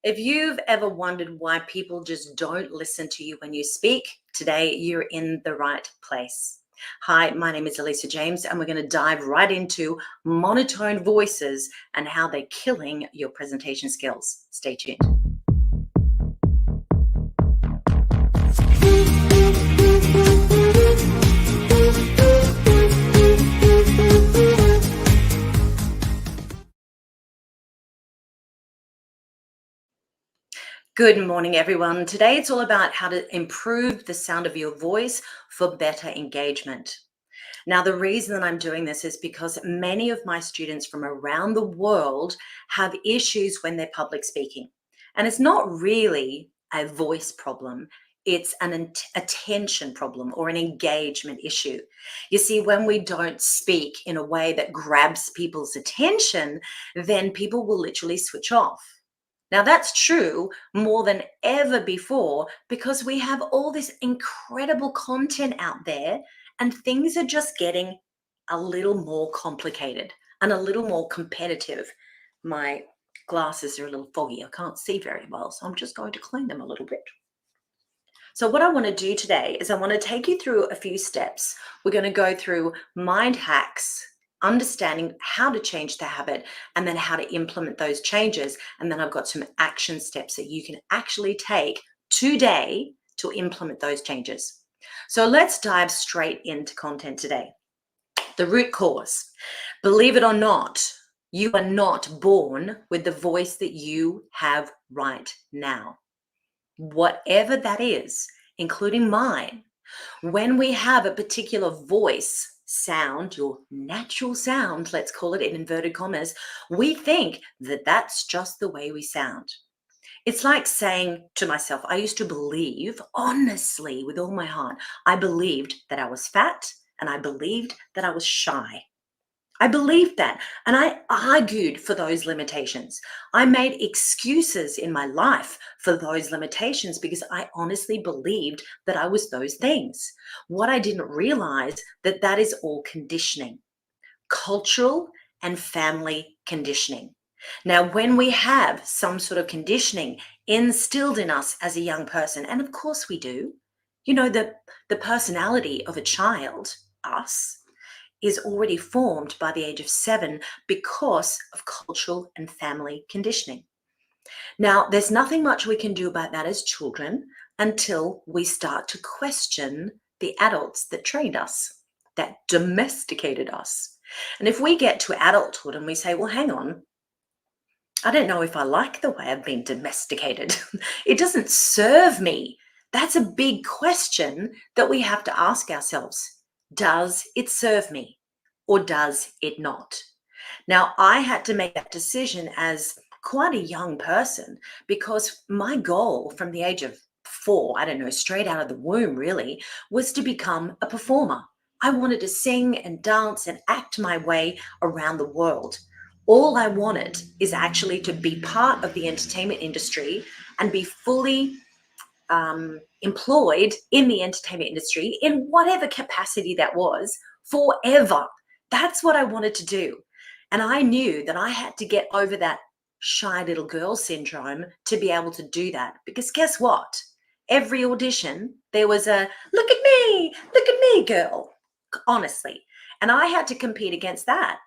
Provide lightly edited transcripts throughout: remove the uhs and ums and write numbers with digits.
If you've ever wondered why people just don't listen to you when you speak, today you're in the right place. Hi, my name is 𝐤𝐸𝐺, and we're going to dive right into monotone voices and how they're killing your presentation skills. Stay tuned. Good morning, everyone. Today it's all about how to improve the sound of your voice for better engagement. Now, the reason that I'm doing this is because many of my students from around the world have issues when they're public speaking. And it's not really a voice problem. It's an attention problem or an engagement issue. You see, when we don't speak in a way that grabs people's attention, then people will literally switch off. Now, that's true more than ever before because we have all this incredible content out there and things are just getting a little more complicated and a little more competitive. My glasses are a little foggy. I can't see very well, so I'm just going to clean them a little bit. So what I want to do today is I want to take you through a few steps. We're going to go through mind hacks, understanding how to change the habit, and then how to implement those changes. And then I've got some action steps that you can actually take today to implement those changes. So let's dive straight into content today. The root cause. Believe it or not, you are not born with the voice that you have right now. Whatever that is, including mine, when we have a particular voice, sound, your natural sound, let's call it in inverted commas, we think that that's just the way we sound. It's like saying to myself, I used to believe, honestly, with all my heart, I believed that I was fat and I believed that I was shy. I believed that, and I argued for those limitations. I made excuses in my life for those limitations because I honestly believed that I was those things. What I didn't realize that is all conditioning, cultural and family conditioning. Now, when we have some sort of conditioning instilled in us as a young person, and of course we do, you know, the personality of a child, us, is already formed by the age of 7 because of cultural and family conditioning. Now, there's nothing much we can do about that as children until we start to question the adults that trained us, that domesticated us. And if we get to adulthood and we say, well, hang on, I don't know if I like the way I've been domesticated. It doesn't serve me. That's a big question that we have to ask ourselves. Does it serve me or does it not? Now, I had to make that decision as quite a young person because my goal from the age of 4, I don't know, straight out of the womb really, was to become a performer. I wanted to sing and dance and act my way around the world. All I wanted is actually to be part of the entertainment industry and be fully employed in the entertainment industry in whatever capacity that was forever. That's what I wanted to do. And I knew that I had to get over that shy little girl syndrome to be able to do that. Because guess what? Every audition, there was a look at me, girl, honestly. And I had to compete against that.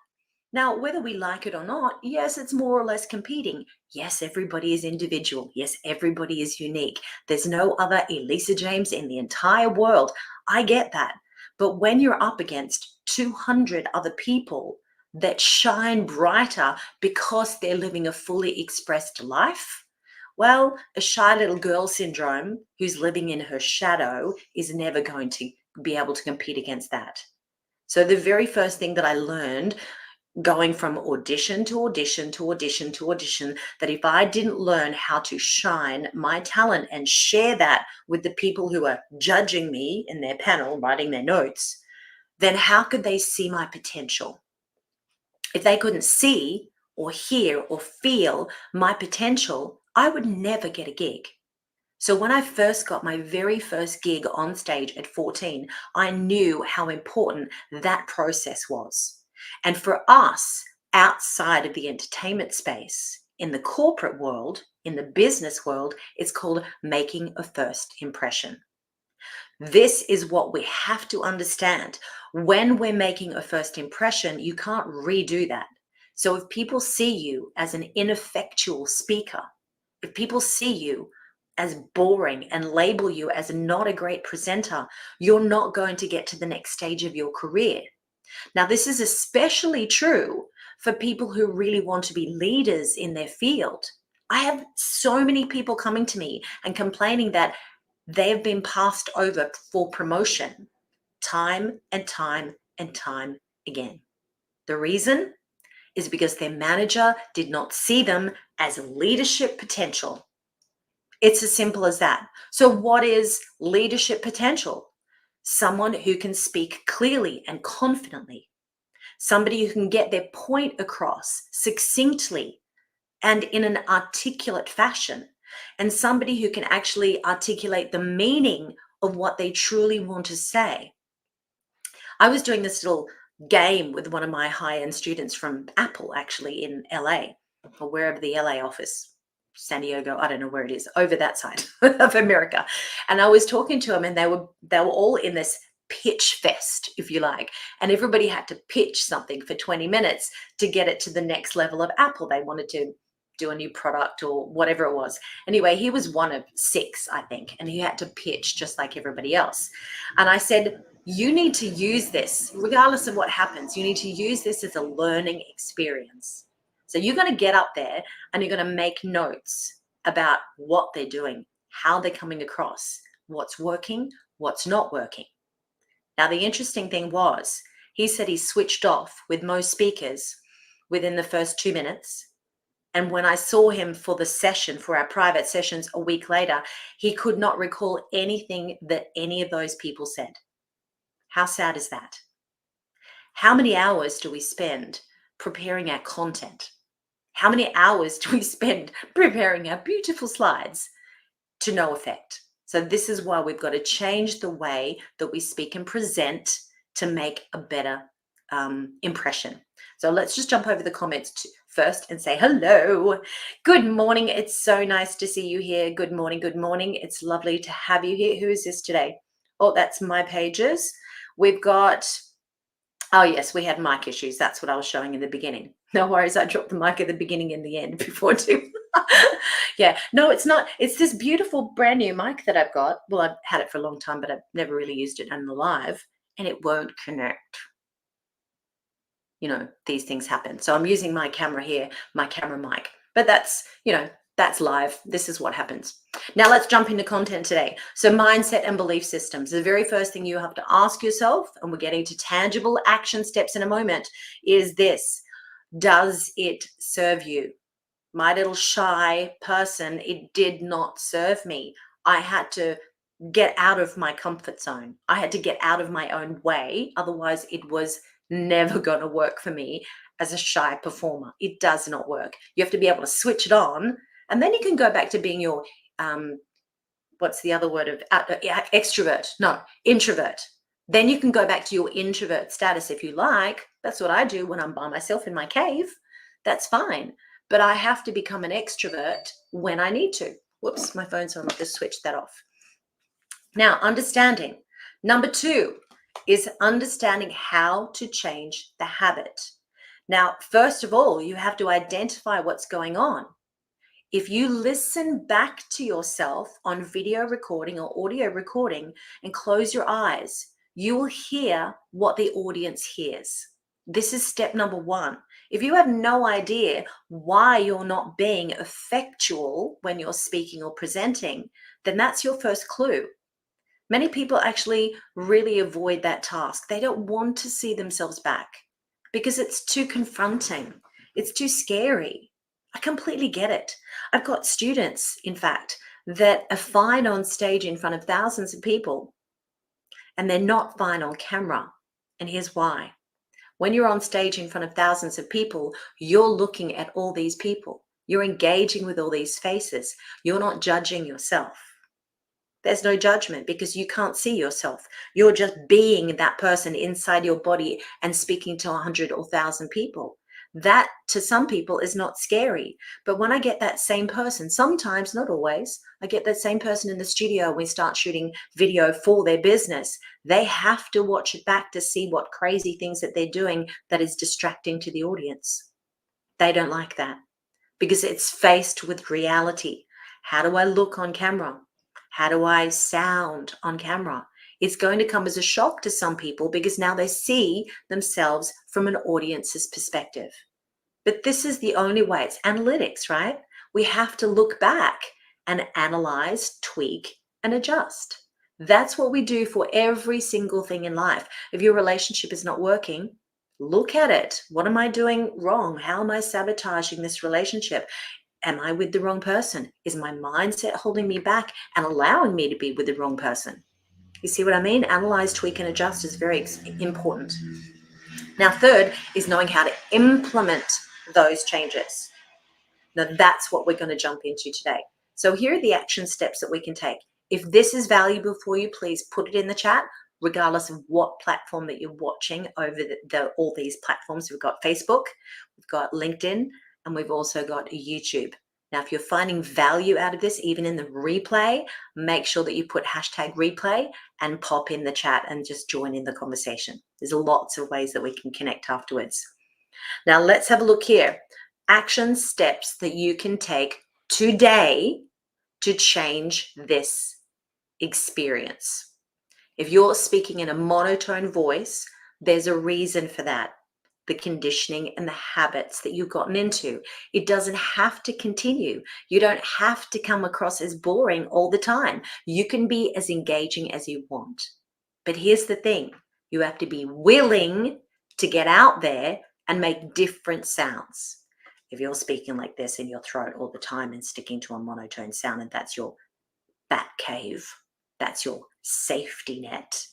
Now, whether we like it or not, yes, it's more or less competing. Yes, everybody is individual. Yes, everybody is unique. There's no other 𝐤𝐸𝐺 in the entire world. I get that. But when you're up against 200 other people that shine brighter because they're living a fully expressed life, well, a shy little girl syndrome who's living in her shadow is never going to be able to compete against that. So the very first thing that I learned going from audition to audition to audition to audition, that if I didn't learn how to shine my talent and share that with the people who are judging me in their panel, writing their notes, then how could they see my potential? If they couldn't see or hear or feel my potential, I would never get a gig. So when I first got my very first gig on stage at 14, I knew how important that process was. And for us, outside of the entertainment space, in the corporate world, In the business world, it's called making a first impression. This is what we have to understand. When we're making a first impression, you can't redo that. So if people see you as an ineffectual speaker, if people see you as boring and label you as not a great presenter, you're not going to get to the next stage of your career. Now, this is especially true for people who really want to be leaders in their field. I have so many people coming to me and complaining that they've been passed over for promotion time and time and time again. The reason is because their manager did not see them as leadership potential. It's as simple as that. So what is leadership potential? Someone who can speak clearly and confidently. Somebody who can get their point across succinctly and in an articulate fashion. And somebody who can actually articulate the meaning of what they truly want to say. I was doing this little game with one of my high-end students from Apple, actually, in LA, or wherever the LA office, San Diego, I don't know where it is, over that side of America. And I was talking to them, and they were all in this pitch fest, if you like, and everybody had to pitch something for 20 minutes to get it to the next level of Apple. They wanted to do a new product or whatever it was. Anyway, he was one of 6, I think, and he had to pitch just like everybody else. And I said, you need to use this, regardless of what happens, you need to use this as a learning experience. So you're going to get up there and you're going to make notes about what they're doing, how they're coming across, what's working, what's not working. Now, the interesting thing was, he said he switched off with most speakers within the first 2 minutes. And when I saw him for the session, for our private sessions a week later, he could not recall anything that any of those people said. How sad is that? How many hours do we spend preparing our content? How many hours do we spend preparing our beautiful slides to no effect? So this is why we've got to change the way that we speak and present to make a better impression. So let's just jump over the comments first and say hello. Good morning. It's so nice to see you here. Good morning. Good morning. It's lovely to have you here. Who is this today? Oh, that's my pages. We've got, oh yes, we had mic issues. That's what I was showing in the beginning. No worries. I dropped the mic at the beginning and the end before too. Yeah, no, it's not. It's this beautiful brand new mic that I've got. Well, I've had it for a long time, but I've never really used it on the live, and it won't connect. You know, these things happen. So I'm using my camera here, my camera mic, but that's, you know, that's live. This is what happens. Now let's jump into content today. So mindset and belief systems. The very first thing you have to ask yourself, and we're getting to tangible action steps in a moment, is this: does it serve you? My little shy person, it did not serve me. I had to get out of my comfort zone. I had to get out of my own way. Otherwise, it was never going to work for me as a shy performer. It does not work. You have to be able to switch it on, and then you can go back to being your, what's the other word of extrovert? No, introvert. Then you can go back to your introvert status if you like. That's what I do when I'm by myself in my cave. That's fine. But I have to become an extrovert when I need to. Whoops, my phone's on. I'll just switch that off. Now, understanding. Number 2 is understanding how to change the habit. Now, first of all, you have to identify what's going on. If you listen back to yourself on video recording or audio recording and close your eyes, you will hear what the audience hears. This is step number 1. If you have no idea why you're not being effectual when you're speaking or presenting, then that's your first clue. Many people actually really avoid that task. They don't want to see themselves back because it's too confronting. It's too scary. I completely get it. I've got students, in fact, that are fine on stage in front of thousands of people, and they're not fine on camera. And here's why. When you're on stage in front of thousands of people, you're looking at all these people. You're engaging with all these faces. You're not judging yourself. There's no judgment because you can't see yourself. You're just being that person inside your body and speaking to 100 or 1,000 people. That to some people is not scary. But when I get that same person, sometimes, not always, I get that same person in the studio, we start shooting video for their business. They have to watch it back to see what crazy things that they're doing that is distracting to the audience. They don't like that because it's faced with reality. How do I look on camera? How do I sound on camera? It's going to come as a shock to some people because now they see themselves from an audience's perspective. But this is the only way. It's analytics, right? We have to look back and analyze, tweak, and adjust. That's what we do for every single thing in life. If your relationship is not working, look at it. What am I doing wrong? How am I sabotaging this relationship? Am I with the wrong person? Is my mindset holding me back and allowing me to be with the wrong person? You see what I mean? Analyze, tweak, and adjust is very important. Now, third is knowing how to implement those changes. Now, that's what we're going to jump into today. So here are the action steps that we can take. If this is valuable for you, please put it in the chat, regardless of what platform that you're watching over all these platforms. We've got Facebook, we've got LinkedIn, and we've also got YouTube. Now, if you're finding value out of this, even in the replay, make sure that you put hashtag replay and pop in the chat and just join in the conversation. There's lots of ways that we can connect afterwards. Now, let's have a look here. Action steps that you can take today to change this experience. If you're speaking in a monotone voice, there's a reason for that. The conditioning and the habits that you've gotten into. It doesn't have to continue. You don't have to come across as boring all the time. You can be as engaging as you want. But here's the thing. You have to be willing to get out there and make different sounds. If you're speaking like this in your throat all the time and sticking to a monotone sound, and that's your bat cave, that's your safety net,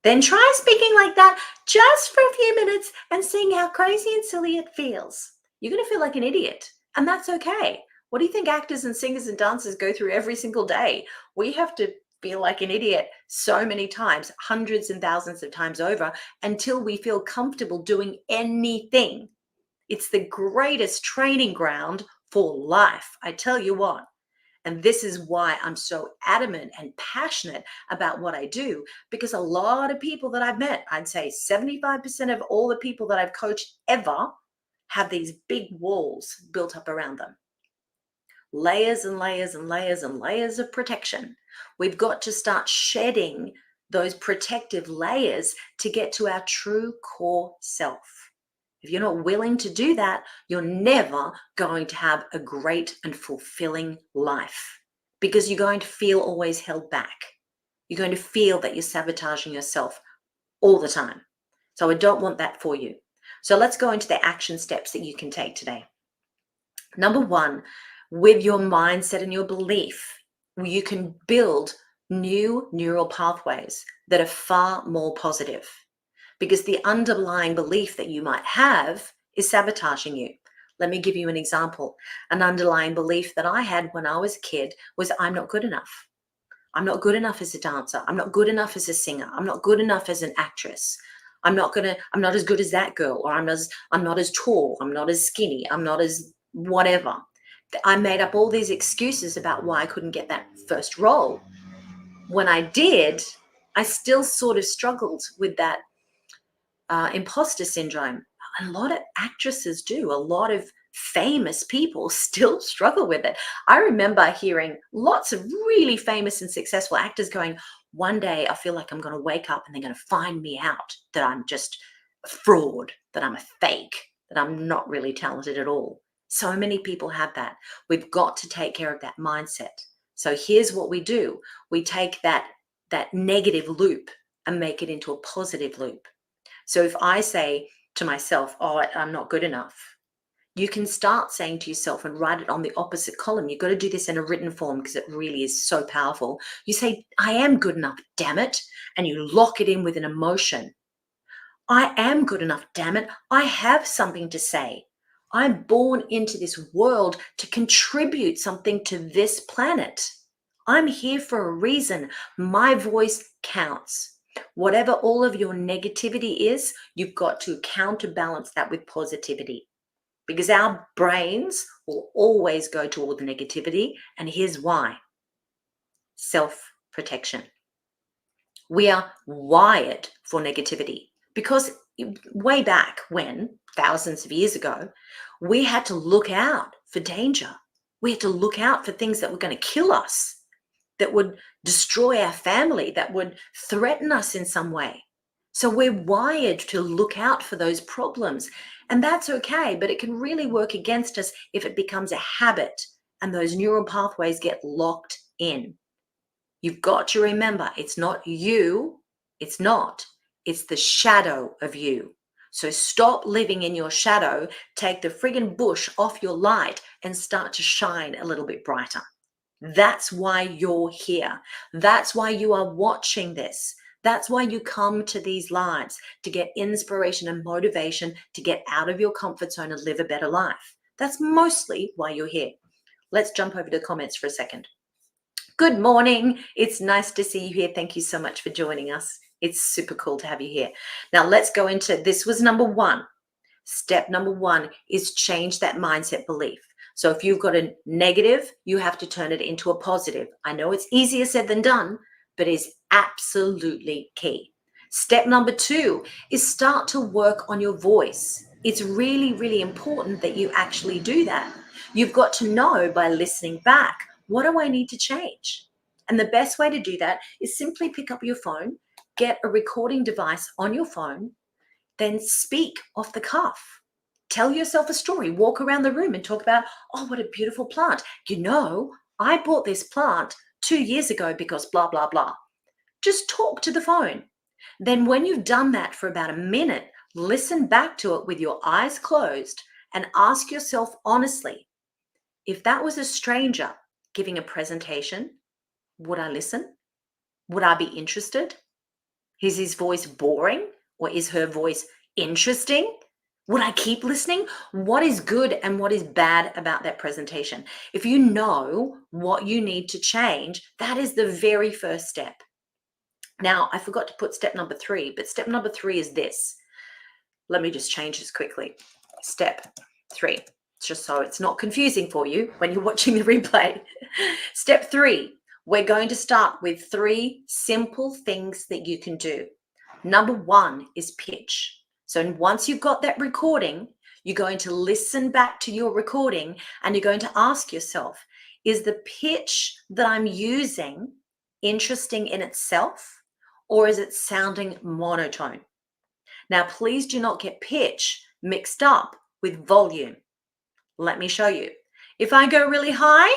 then try speaking like that just for a few minutes and seeing how crazy and silly it feels. You're going to feel like an idiot, and that's okay. What do you think actors and singers and dancers go through every single day? We have to feel like an idiot so many times, hundreds and thousands of times over, until we feel comfortable doing anything. It's the greatest training ground for life, I tell you what. And this is why I'm so adamant and passionate about what I do, because a lot of people that I've met, I'd say 75% of all the people that I've coached ever have these big walls built up around them. Layers and layers and layers and layers of protection. We've got to start shedding those protective layers to get to our true core self. If you're not willing to do that, you're never going to have a great and fulfilling life, because you're going to feel always held back. You're going to feel that you're sabotaging yourself all the time. So I don't want that for you. So let's go into the action steps that you can take today. Number one, with your mindset and your belief, you can build new neural pathways that are far more positive, because the underlying belief that you might have is sabotaging you. Let me give you an example. An underlying belief that I had when I was a kid was, I'm not good enough. I'm not good enough as a dancer. I'm not good enough as a singer. I'm not good enough as an actress. I'm not as good as that girl, or I'm not as tall. I'm not as skinny. I'm not as whatever. I made up all these excuses about why I couldn't get that first role. When I did, I still sort of struggled with that imposter syndrome. A lot of actresses do. A lot of famous people still struggle with it. I remember hearing lots of really famous and successful actors going, one day I feel like I'm going to wake up and they're going to find me out, that I'm just a fraud, that I'm a fake, that I'm not really talented at all. So many people have that. We've got to take care of that mindset. So here's what we do. We take that negative loop and make it into a positive loop. So if I say to myself, oh, I'm not good enough, you can start saying to yourself and write it on the opposite column. You've got to do this in a written form because it really is so powerful. You say, I am good enough, damn it. And you lock it in with an emotion. I am good enough, damn it. I have something to say. I'm born into this world to contribute something to this planet. I'm here for a reason. My voice counts. Whatever all of your negativity is, you've got to counterbalance that with positivity. because our brains will always go toward the negativity. And here's why: self-protection. We are wired for negativity because way back when, thousands of years ago, we had to look out for danger. We had to look out for things that were going to kill us, that would destroy our family, that would threaten us in some way. So we're wired to look out for those problems. And that's okay, but it can really work against us if it becomes a habit and those neural pathways get locked in. You've got to remember, it's not you, it's the shadow of you. So stop living in your shadow, take the friggin' bush off your light and start to shine a little bit brighter. That's why you're here. That's why you are watching this. That's why you come to these lives, to get inspiration and motivation to get out of your comfort zone and live a better life. That's mostly why you're here. Let's jump over to the comments for a second. Good morning. It's nice to see you here. Thank you so much for joining us. It's super cool to have you here. Now let's go into, this was number one. Step number one is change that mindset belief. So if you've got a negative, you have to turn it into a positive. I know it's easier said than done, but it's absolutely key. Step number two is start to work on your voice. It's really, really important that you actually do that. You've got to know by listening back, what do I need to change? And the best way to do that is simply pick up your phone, get a recording device on your phone, then speak off the cuff. Tell yourself a story, walk around the room and talk about, oh, what a beautiful plant. You know, I bought this plant 2 years ago because blah, blah, blah. Just talk to the phone. Then when you've done that for about a minute, listen back to it with your eyes closed and ask yourself honestly, if that was a stranger giving a presentation, would I listen? Would I be interested? Is his voice boring or is her voice interesting? Would I keep listening? What is good and what is bad about that presentation? If you know what you need to change, that is the very first step. Now, I forgot to put step number 3, but step number 3 is this. Let me just change this quickly. Step 3, just so it's not confusing for you when you're watching the replay. Step 3, we're going to start with 3 simple things that you can do. Number 1 is pitch. So once you've got that recording, you're going to listen back to your recording and you're going to ask yourself, is the pitch that I'm using interesting in itself or is it sounding monotone? Now, please do not get pitch mixed up with volume. Let me show you. If I go really high,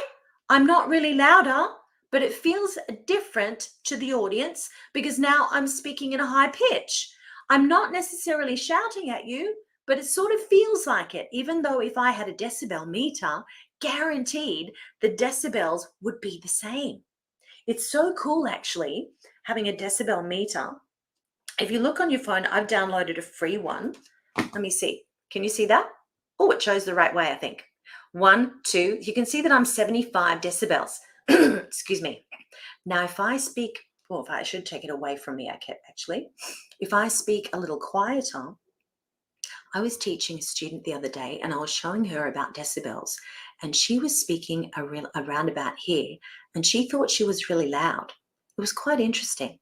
I'm not really louder, but it feels different to the audience because now I'm speaking in a high pitch. I'm not necessarily shouting at you, but it sort of feels like it, even though if I had a decibel meter, guaranteed the decibels would be the same. It's so cool, actually, having a decibel meter. If you look on your phone, I've downloaded a free one. Let me see. Can you see that? Oh, it shows the right way, I think. 1, 2. You can see that I'm 75 decibels. Excuse me. Now, if I speak, if I should take it away from me, actually. If I speak a little quieter, I was teaching a student the other day and I was showing her about decibels and she was speaking around about here and she thought she was really loud. It was quite interesting.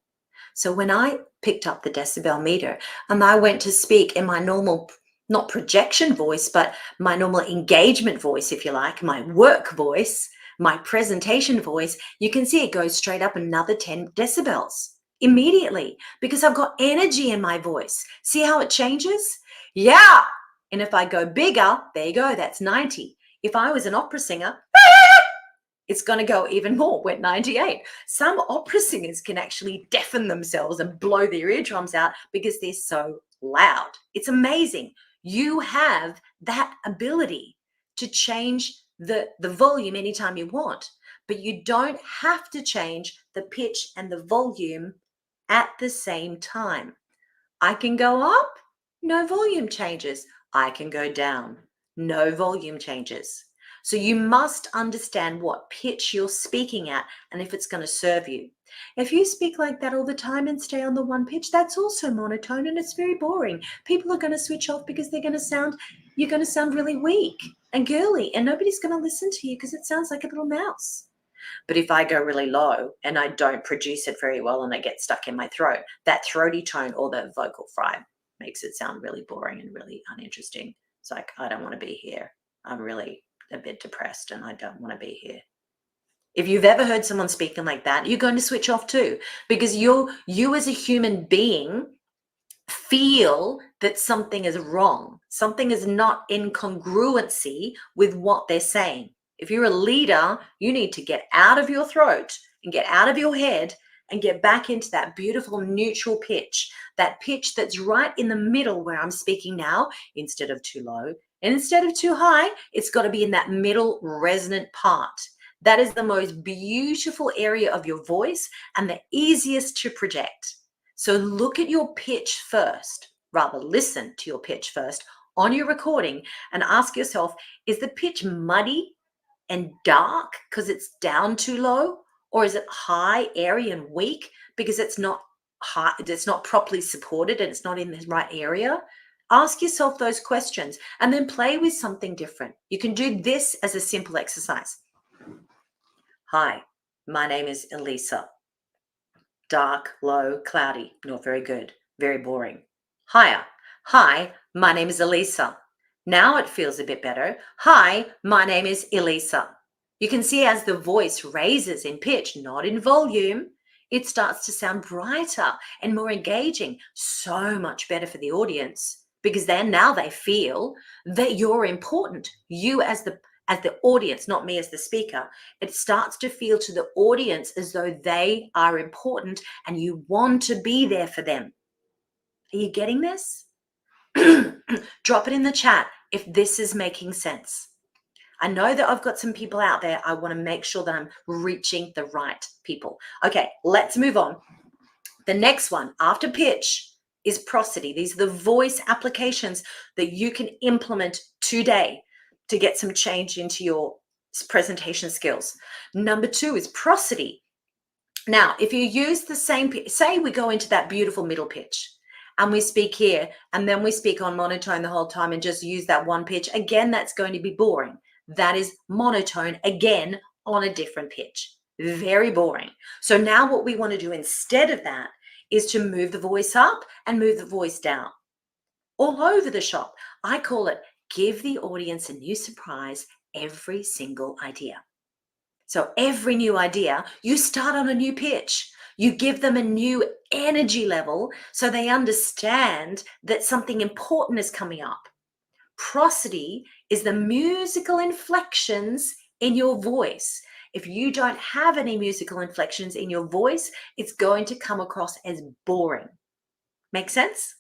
So when I picked up the decibel meter and I went to speak in my normal, not projection voice, but my normal engagement voice, if you like, my work voice, my presentation voice, you can see it goes straight up another 10 decibels immediately because I've got energy in my voice. See how it changes? Yeah. And if I go bigger, there you go, that's 90. If I was an opera singer, it's going to go even more, went 98. Some opera singers can actually deafen themselves and blow their eardrums out because they're so loud. It's amazing. You have that ability to change the volume anytime you want, but you don't have to change the pitch and the volume at the same time. I can go up, no volume changes. I can go down, no volume changes. So you must understand what pitch you're speaking at and if it's going to serve you. If you speak like that all the time and stay on the one pitch, that's also monotone and it's very boring. People are going to switch off because you're going to sound really weak and girly, and nobody's going to listen to you because it sounds like a little mouse. But if I go really low and I don't produce it very well and I get stuck in my throat, that throaty tone or the vocal fry makes it sound really boring and really uninteresting. It's like, I don't want to be here. I'm really a bit depressed and I don't want to be here. If you've ever heard someone speaking like that, you're going to switch off too, because you as a human being feel that something is wrong. Something is not in congruency with what they're saying. If you're a leader, you need to get out of your throat and get out of your head and get back into that beautiful neutral pitch, that pitch that's right in the middle where I'm speaking now, instead of too low and instead of too high. It's got to be in that middle resonant part. That is the most beautiful area of your voice and the easiest to project. So look at your pitch first, rather listen to your pitch first on your recording and ask yourself, is the pitch muddy and dark because it's down too low? Or is it high, airy and weak because it's not high, it's not properly supported and it's not in the right area? Ask yourself those questions and then play with something different. You can do this as a simple exercise. Hi, my name is Elisa. Dark, low, cloudy, not very good, very boring. Higher. Hi, my name is Elisa. Now it feels a bit better. Hi, my name is Elisa. You can see as the voice raises in pitch, not in volume, it starts to sound brighter and more engaging, so much better for the audience, because then now they feel that you're important. You as the audience, not me as the speaker. It starts to feel to the audience as though they are important and you want to be there for them. Are you getting this? Drop it in the chat if this is making sense. I know that I've got some people out there. I want to make sure that I'm reaching the right people. Okay, let's move on. The next one after pitch is prosody. These are the voice applications that you can implement today to get some change into your presentation skills. Number 2 is prosody. Now, if you use the same, say we go into that beautiful middle pitch and we speak here and then we speak on monotone the whole time and just use that one pitch, again, that's going to be boring. That is monotone, again, on a different pitch. Very boring. So now what we want to do instead of that is to move the voice up and move the voice down. All over the shop. I call it give the audience a new surprise every single idea. So every new idea, you start on a new pitch. You give them a new energy level so they understand that something important is coming up. Prosody is the musical inflections in your voice. If you don't have any musical inflections in your voice, it's going to come across as boring. Make sense?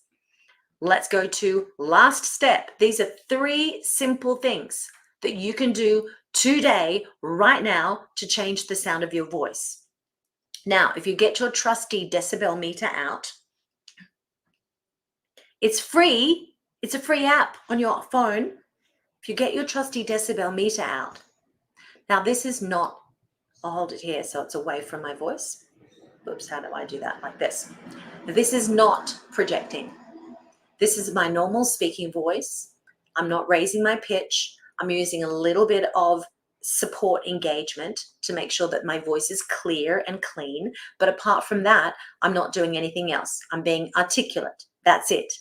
Let's go to last step. These are 3 simple things that you can do today, right now, to change the sound of your voice. Now, if you get your trusty decibel meter out, it's free. It's a free app on your phone. If you get your trusty decibel meter out. Now, this is not, I'll hold it here so it's away from my voice. Oops, how do I do that? Like this. This is not projecting. This is my normal speaking voice. I'm not raising my pitch. I'm using a little bit of support engagement to make sure that my voice is clear and clean. But apart from that, I'm not doing anything else. I'm being articulate. That's it.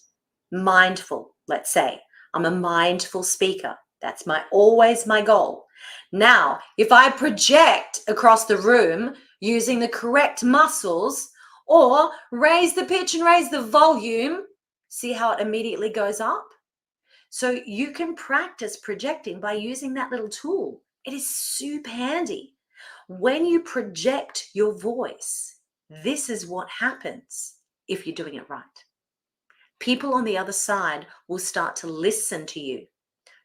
Mindful, let's say. I'm a mindful speaker. That's always my goal. Now, if I project across the room using the correct muscles or raise the pitch and raise the volume, see how it immediately goes up? So you can practice projecting by using that little tool. It is super handy. When you project your voice, this is what happens if you're doing it right. People on the other side will start to listen to you,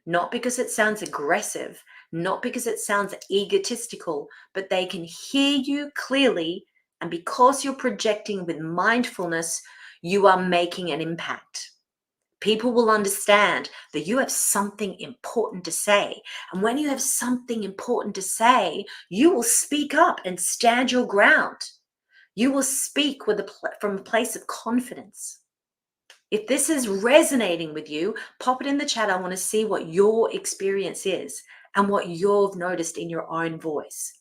not because it sounds aggressive, not because it sounds egotistical, but they can hear you clearly. And because you're projecting with mindfulness, you are making an impact. People will understand that you have something important to say. And when you have something important to say, you will speak up and stand your ground. You will speak with from a place of confidence. If this is resonating with you, pop it in the chat. I want to see what your experience is and what you've noticed in your own voice.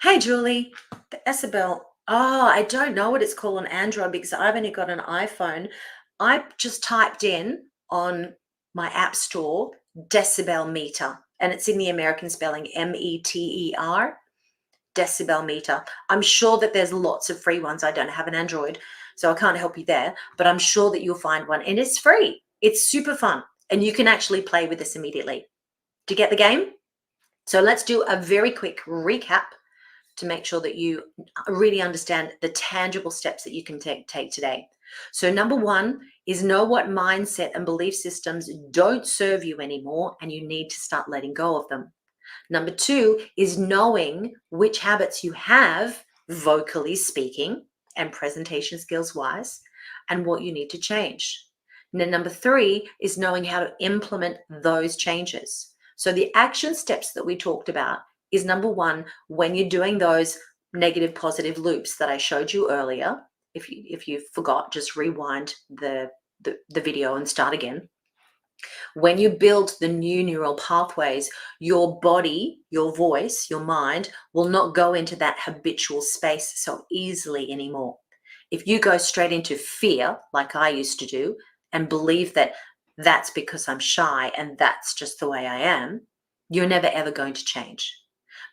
Hey, Julie, the 𝐸ℴ. Oh, I don't know what it's called on Android because I've only got an iPhone. I just typed in on my app store decibel meter, and it's in the American spelling, METER, decibel meter. I'm sure that there's lots of free ones. I don't have an Android, so I can't help you there, but I'm sure that you'll find one, and it's free. It's super fun, and you can actually play with this immediately. Do you get the game? So let's do a very quick recap to make sure that you really understand the tangible steps that you can take today. So number one is know what mindset and belief systems don't serve you anymore, and you need to start letting go of them. Number two is knowing which habits you have, vocally speaking and presentation skills wise, and what you need to change. And then number three is knowing how to implement those changes. So the action steps that we talked about is number one, when you're doing those negative positive loops that I showed you earlier. If you forgot, just rewind the video and start again. When you build the new neural pathways, your body, your voice, your mind will not go into that habitual space so easily anymore. If you go straight into fear, like I used to do, and believe that that's because I'm shy and that's just the way I am, you're never ever going to change.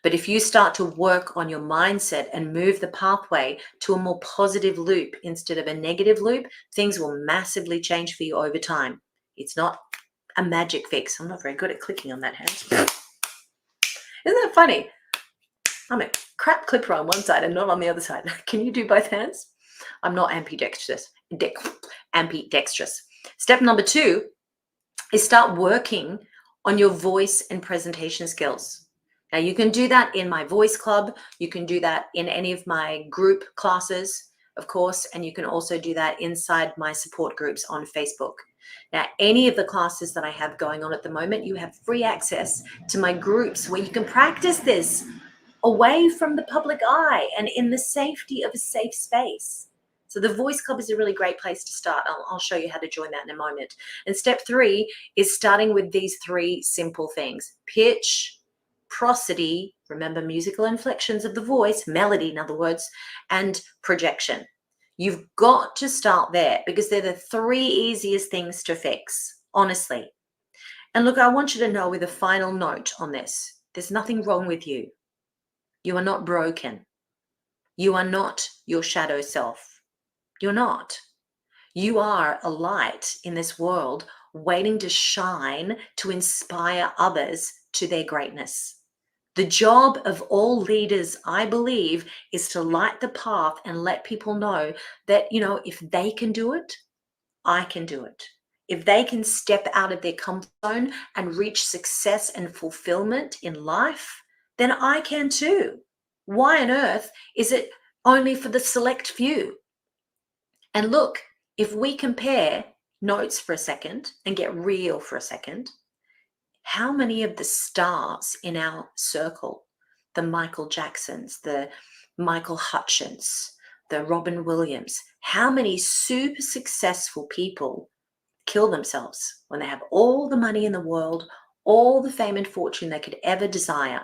But if you start to work on your mindset and move the pathway to a more positive loop instead of a negative loop, things will massively change for you over time. It's not a magic fix. I'm not very good at clicking on that hand. Isn't that funny? I'm a crap clipper on one side and not on the other side. Can you do both hands? I'm not ambidextrous. Ambidextrous. Step number two is start working on your voice and presentation skills. Now, you can do that in my voice club. You can do that in any of my group classes, of course, and you can also do that inside my support groups on Facebook. Now, any of the classes that I have going on at the moment, you have free access to my groups where you can practice this away from the public eye and in the safety of a safe space. So the voice club is a really great place to start. I'll show you how to join that in a moment. And step three is starting with these three simple things: pitch, prosody, remember musical inflections of the voice, melody in other words, and projection. You've got to start there because they're the three easiest things to fix, honestly. And look, I want you to know with a final note on this, there's nothing wrong with you. You are not broken. You are not your shadow self. You're not. You are a light in this world waiting to shine to inspire others to their greatness. The job of all leaders, I believe, is to light the path and let people know that, if they can do it, I can do it. If they can step out of their comfort zone and reach success and fulfillment in life, then I can too. Why on earth is it only for the select few? And look, if we compare notes for a second and get real for a second, how many of the stars in our circle, the Michael Jacksons, the Michael Hutchins, the Robin Williams, how many super successful people kill themselves when they have all the money in the world, all the fame and fortune they could ever desire,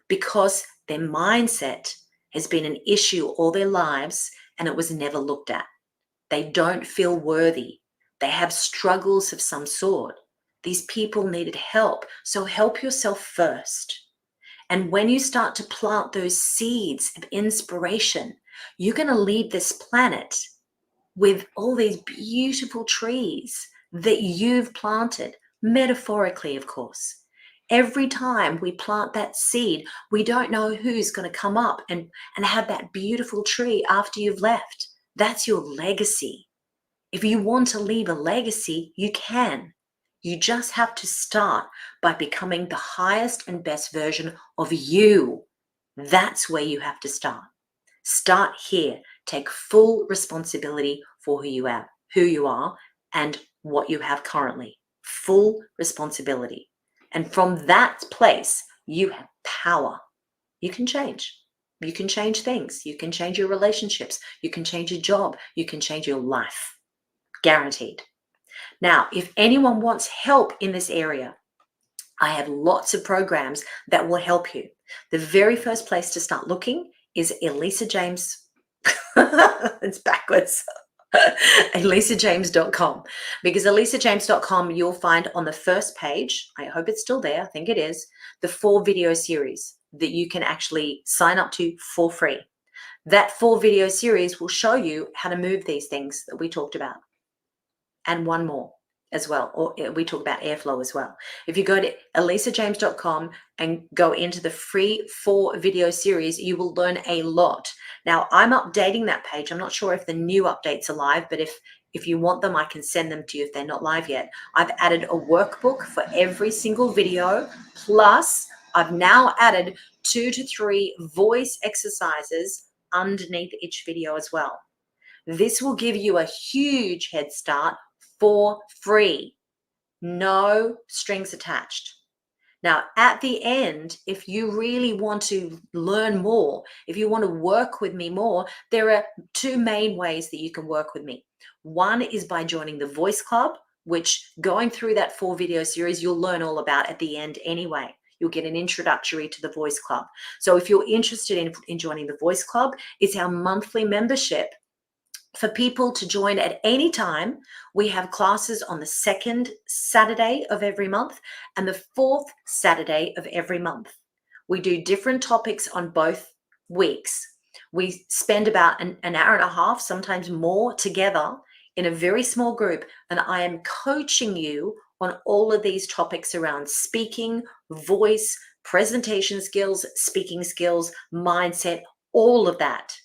because their mindset has been an issue all their lives and it was never looked at. They don't feel worthy. They have struggles of some sort. These people needed help. So help yourself first. And when you start to plant those seeds of inspiration, you're going to leave this planet with all these beautiful trees that you've planted, metaphorically, of course. Every time we plant that seed, we don't know who's going to come up and have that beautiful tree after you've left. That's your legacy. If you want to leave a legacy, you can. You just have to start by becoming the highest and best version of you. That's where you have to start. Start here. Take full responsibility for who you are and what you have currently. Full responsibility. And from that place, you have power. You can change. You can change things. You can change your relationships. You can change your job. You can change your life. Guaranteed. Now, if anyone wants help in this area, I have lots of programs that will help you. The very first place to start looking is 𝐿ISAJames. It's backwards. 𝐿ISAJames.com, because 𝐿ISAJames.com, you'll find on the first page, I hope it's still there, I think it is, the 4 video series that you can actually sign up to for free. That 4 video series will show you how to move these things that we talked about, and one more as well, or we talk about airflow as well. If you go to 𝐿ISAJames.com and go into the free 4 video series, you will learn a lot. Now, I'm updating that page. I'm not sure if the new updates are live, but if you want them, I can send them to you if they're not live yet. I've added a workbook for every single video, plus I've now added 2 to 3 voice exercises underneath each video as well. This will give you a huge head start for free. No strings attached. Now, at the end, if you really want to learn more, if you want to work with me more, there are 2 main ways that you can work with me. One is by joining the Voice Club, which going through that 4 video series, you'll learn all about at the end anyway. You'll get an introductory to the Voice Club. So if you're interested in joining the Voice Club, it's our monthly membership for people to join at any time. We have classes on the 2nd Saturday of every month and the 4th Saturday of every month. We do different topics on both weeks. We spend about an hour and a half, sometimes more, together in a very small group, and I am coaching you on all of these topics around speaking, voice, presentation skills, speaking skills, mindset, all of that.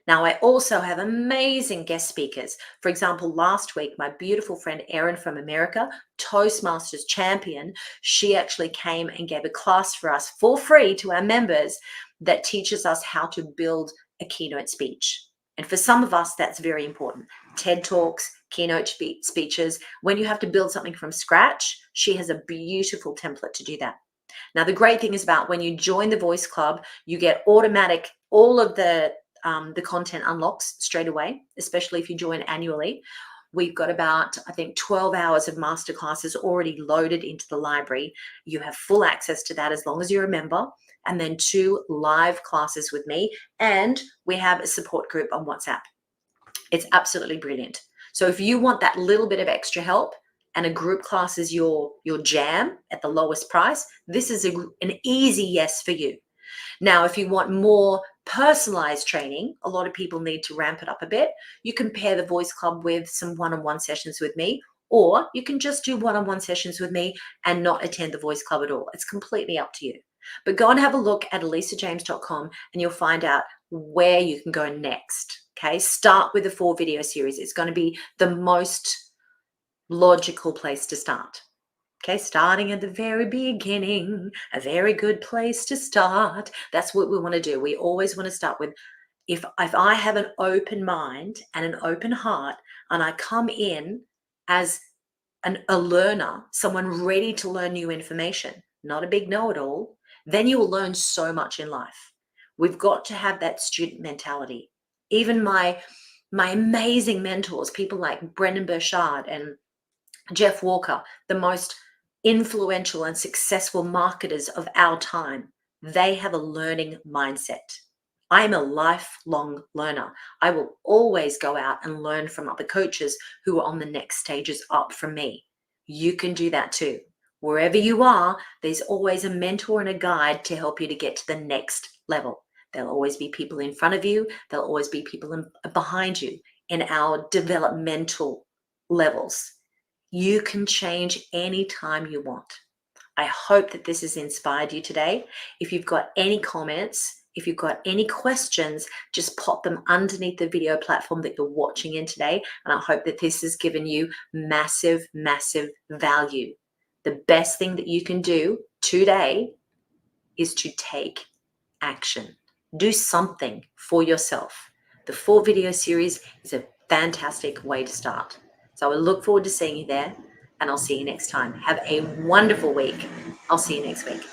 Now, I also have amazing guest speakers. For example, last week, my beautiful friend Erin from America, Toastmasters champion, she actually came and gave a class for us for free to our members that teaches us how to build a keynote speech. And for some of us, that's very important. TED Talks, keynote speeches, when you have to build something from scratch, she has a beautiful template to do that. Now, the great thing is about when you join the Voice Club, you get automatic, all of the content unlocks straight away, especially if you join annually. We've got about, I think, 12 hours of masterclasses already loaded into the library. You have full access to that as long as you're a member, and then 2 live classes with me, and we have a support group on WhatsApp. It's absolutely brilliant. So if you want that little bit of extra help and a group class is your jam at the lowest price, this is an easy yes for you. Now, if you want more personalized training, a lot of people need to ramp it up a bit. You can pair the Voice Club with some one-on-one sessions with me, or you can just do one-on-one sessions with me and not attend the Voice Club at all. It's completely up to you. But go and have a look at 𝐿ISAJames.com and you'll find out where you can go next. Okay, start with the 4 video series. It's going to be the most logical place to start. Okay, starting at the very beginning, a very good place to start. That's what we want to do. We always want to start with, if I have an open mind and an open heart, and I come in as a learner, someone ready to learn new information, not a big know-it-all, then you will learn so much in life. We've got to have that student mentality. Even my amazing mentors, people like Brendon Burchard and Jeff Walker, the most influential and successful marketers of our time, they have a learning mindset. I'm a lifelong learner. I will always go out and learn from other coaches who are on the next stages up from me. You can do that too. Wherever you are, there's always a mentor and a guide to help you to get to the next level. There'll always be people in front of you. There'll always be people behind you in our developmental levels. You can change anytime you want. I hope that this has inspired you today. If you've got any comments, if you've got any questions, just pop them underneath the video platform that you're watching in today. And I hope that this has given you massive, massive value. The best thing that you can do today is to take action. Do something for yourself. The 4 video series is a fantastic way to start. So I look forward to seeing you there, and I'll see you next time. Have a wonderful week. I'll see you next week.